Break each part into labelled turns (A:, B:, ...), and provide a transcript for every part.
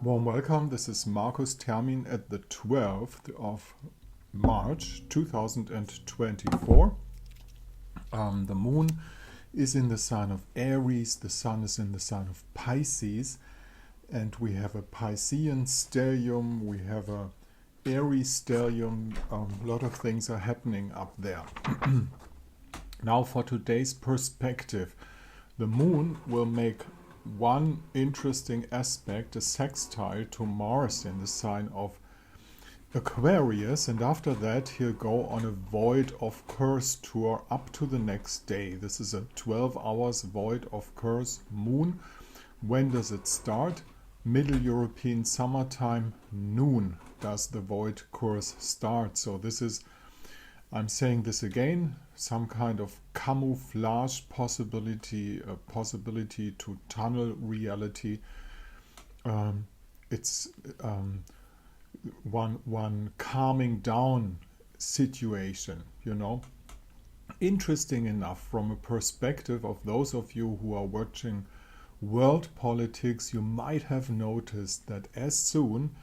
A: Warm welcome. This is Marcus Termin at the 12th of March 2024. The moon is in the sign of Aries, the sun is in the sign of Pisces, and we have a Piscean stellium, we have a Aries stellium. A lot of things are happening up there. Now for today's perspective, the moon will make one interesting aspect, a sextile to Mars in the sign of Aquarius, and after that he'll go on a void of curse tour up to the next day. This is a 12 hours void of curse moon. When does it start? Middle European summertime, noon does the void course start. So this is, I'm saying this again, some kind of camouflage possibility, a possibility to tunnel reality. It's one calming down situation, you know. Interesting enough, from a perspective of those of you who are watching world politics, you might have noticed that as soon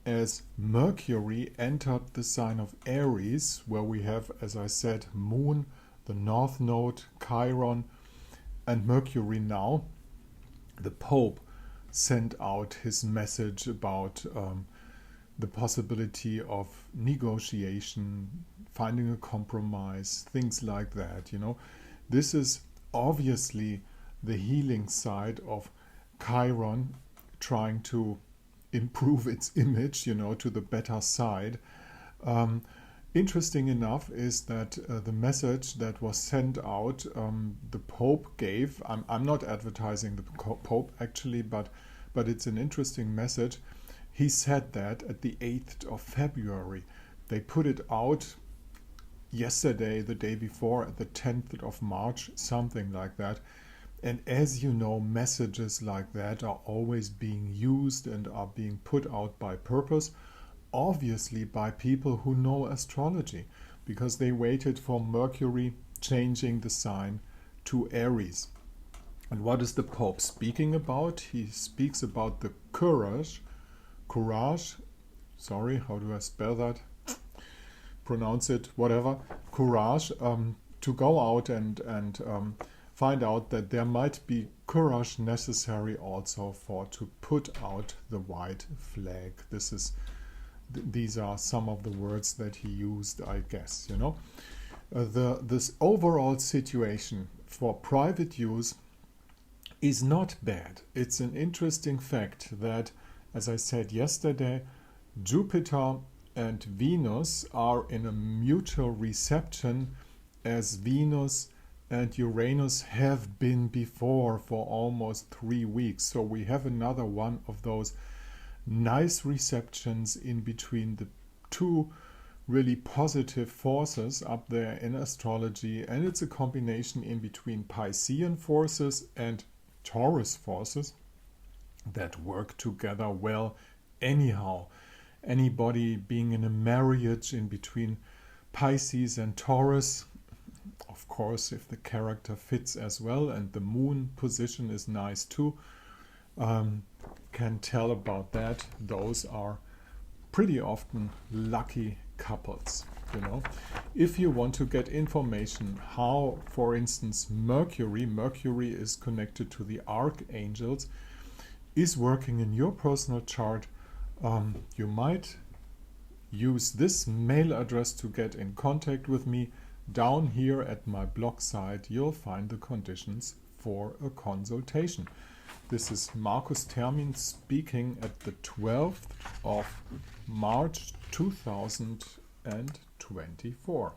A: as Mercury entered the sign of Aries, where we have, as I said, Moon, the North Node, Chiron, and Mercury now, the Pope sent out his message about the possibility of negotiation, finding a compromise, things like that, you know. This is obviously the healing side of Chiron trying to improve its image, you know, to the better side. Interesting enough is that the message that was sent out, the Pope gave, I'm not advertising the Pope actually, but it's an interesting message. He said that at the 8th of February. They put it out yesterday, the day before, at the 10th of March, something like that. And as you know, messages like that are always being used and are being put out by purpose, obviously by people who know astrology, because they waited for Mercury changing the sign to Aries. And what is the Pope speaking about? He speaks about the courage, sorry, how do I spell that? Pronounce it, whatever, courage, to go out and find out that there might be courage necessary also to put out the white flag. These are some of the words that he used, I guess, you know. This overall situation for private use is not bad. It's an interesting fact that, as I said yesterday, Jupiter and Venus are in a mutual reception, as Venus and Uranus have been before for almost 3 weeks. So we have another one of those nice receptions in between the two really positive forces up there in astrology, and it's a combination in between Piscean forces and Taurus forces that work together well anyhow. Anybody being in a marriage in between Pisces and Taurus, of course, if the character fits as well and the moon position is nice too, can tell about that. Those are pretty often lucky couples, you know. If you want to get information how, for instance, Mercury is connected to the archangels, is working in your personal chart, you might use this mail address to get in contact with me. Down here at my blog site, you'll find the conditions for a consultation. This is Marcus Termin speaking at the 12th of March 2024.